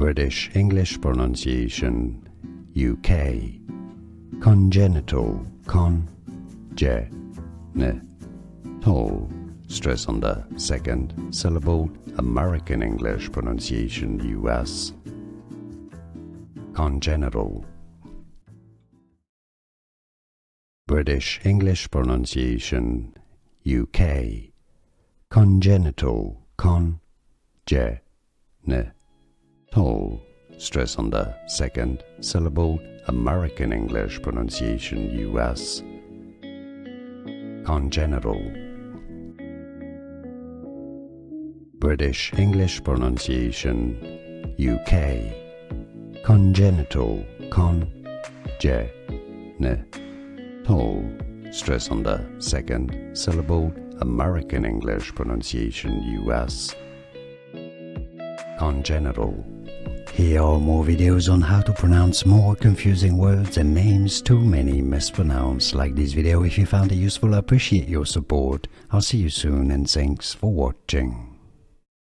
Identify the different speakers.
Speaker 1: British English pronunciation, UK. Congenital, con-ge-ne-tal. Stress on the second syllable. American English pronunciation, US. Congenital. British English pronunciation, UK. Congenital, con-ge-ne-tal. Stress on the second syllable. American English pronunciation, US. Congenital. British English pronunciation, UK. Congenital, con-ge-ne-tal. Stress on the second syllable. American English pronunciation, US. Congenital. Here are more videos on how to pronounce more confusing words and names too many mispronounced. Like this video if you found it useful. I appreciate your support. I'll see you soon and thanks for watching.